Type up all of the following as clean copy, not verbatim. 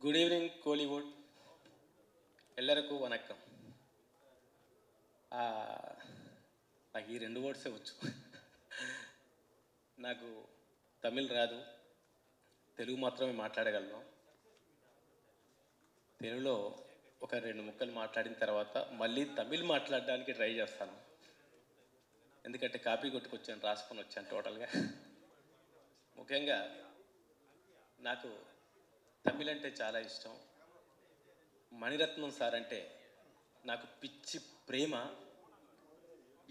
Good evening Kollywood ఎల్లరకు వనక్కం. నాకు ఈ రెండు వర్డ్సే వచ్చు. నాకు తమిళ్ రాదు, తెలుగు మాత్రమే మాట్లాడగలను. తెలుగులో ఒక రెండు ముక్కలు మాట్లాడిన తర్వాత మళ్ళీ తమిళ్ మాట్లాడడానికి ట్రై చేస్తాను. ఎందుకంటే కాపీ కొట్టుకొచ్చాను, రాసుకొని వచ్చాను టోటల్గా. ముఖ్యంగా నాకు తమిళ్ అంటే చాలా ఇష్టం. మణిరత్నం సార్ అంటే నాకు పిచ్చి ప్రేమ.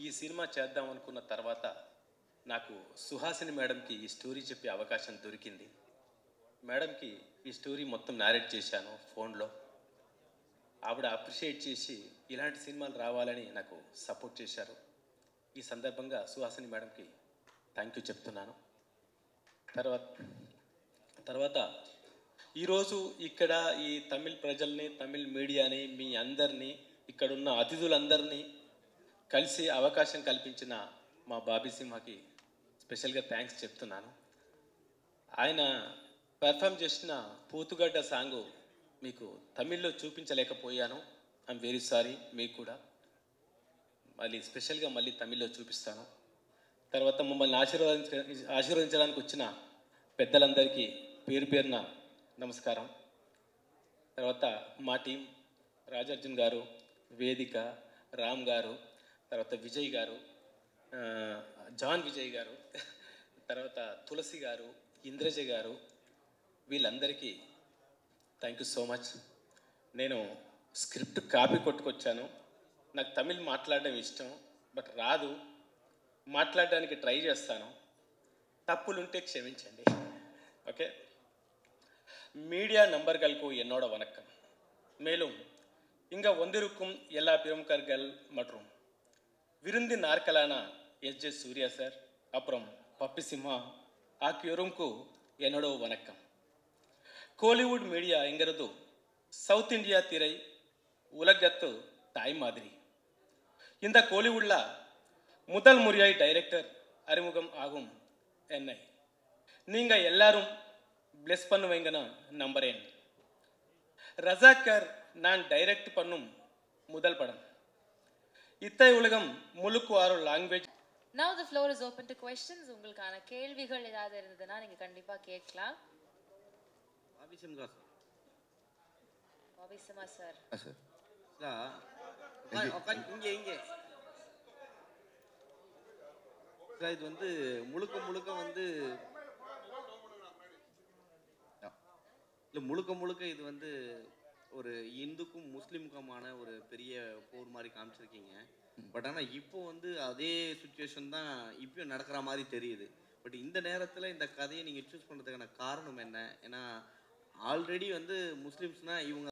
ఈ సినిమా చేద్దాం అనుకున్న తర్వాత నాకు సుహాసిని మేడంకి ఈ స్టోరీ చెప్పే అవకాశం దొరికింది. మేడంకి ఈ స్టోరీ మొత్తం నారేట్ చేశాను ఫోన్లో. ఆవిడ అప్రిషియేట్ చేసి ఇలాంటి సినిమాలు రావాలని నాకు సపోర్ట్ చేశారు. ఈ సందర్భంగా సుహాసిని మేడంకి థ్యాంక్ యూ చెప్తున్నాను. తర్వాత ఈరోజు ఇక్కడ ఈ తమిళ్ ప్రజల్ని, తమిళ్ మీడియాని, మీ అందరినీ, ఇక్కడున్న అతిథులందరినీ కలిసి అవకాశం కల్పించిన మా బాబీ సింహకి స్పెషల్గా థ్యాంక్స్ చెప్తున్నాను. ఆయన పెర్ఫామ్ చేసిన పూతుగడ్డ సాంగు మీకు తమిళ్లో చూపించలేకపోయాను. I'm very sorry. మీకు కూడా మళ్ళీ స్పెషల్గా మళ్ళీ తమిళ్లో చూపిస్తాను. తర్వాత మమ్మల్ని ఆశీర్వదించడానికి వచ్చిన పెద్దలందరికీ పేరు పేరున నమస్కారం. తర్వాత మా టీం రాజార్జున్ గారు, వేదిక, రామ్ గారు, తర్వాత విజయ్ గారు, జాన్ విజయ్ గారు, తర్వాత తులసి గారు, ఇంద్రజ గారు, వీళ్ళందరికీ థ్యాంక్ యూ సో మచ్. నేను స్క్రిప్ట్ కాపీ కొట్టుకొచ్చాను. నాకు తమిళ్ మాట్లాడడం ఇష్టం, బట్ రాదు. మాట్లాడడానికి ట్రై చేస్తాను. తప్పులుంటే క్షమించండి. ஓகே. மீடியா நண்பர்களுக்கு என்னோட வணக்கம். மேலும் இங்கே வந்திருக்கும் எல்லா பிரமுகர்கள் மற்றும் விருந்து நாட்களான எஸ்.ஜே. சூர்யா சார், அப்புறம் பப்பி சிம்ஹா ஆகியோருக்கு என்னோட வணக்கம். கோலிவுட் மீடியாங்கிறது சவுத் இந்தியா திரை உலகத்து தாய் மாதிரி. இந்த கோலிவுட்ல முதல் முறையாய் டைரக்டர் அறிமுகம் ஆகும் என்னை நீங்கள் எல்லாரும் பிளஸ் பண்ணுவீங்கன்னு நம்புறேன். ரஜாக்கர் நான் டைரக்ட் பண்ணும் முதல் படம். இத்தை உலகம் முழுக்க 6 language. Now the floor is open to questions. உங்களுக்கான கேள்விகள் ஏதாவது இருந்ததுன்னா நீங்க கண்டிப்பா கேட்கலாம். Bobby Simha sir. Bobby Simha sir. Sir. இங்கே சார், இது வந்து முழுக்க வந்து இல்லை, முழுக்க இது வந்து ஒரு இந்துக்கும் முஸ்லீமுக்குமான ஒரு பெரிய போர் மாதிரி காமிச்சிருக்கீங்க. பட் ஆனால் இப்போ வந்து அதே சுச்சுவேஷன் தான் இப்பயும் நடக்கிற மாதிரி தெரியுது. பட் இந்த நேரத்தில் இந்த கதையை நீங்கள் சூஸ் பண்ணுறதுக்கான காரணம் என்ன? ஏன்னா ஆல்ரெடி வந்து முஸ்லீம்ஸ்னால் இவங்க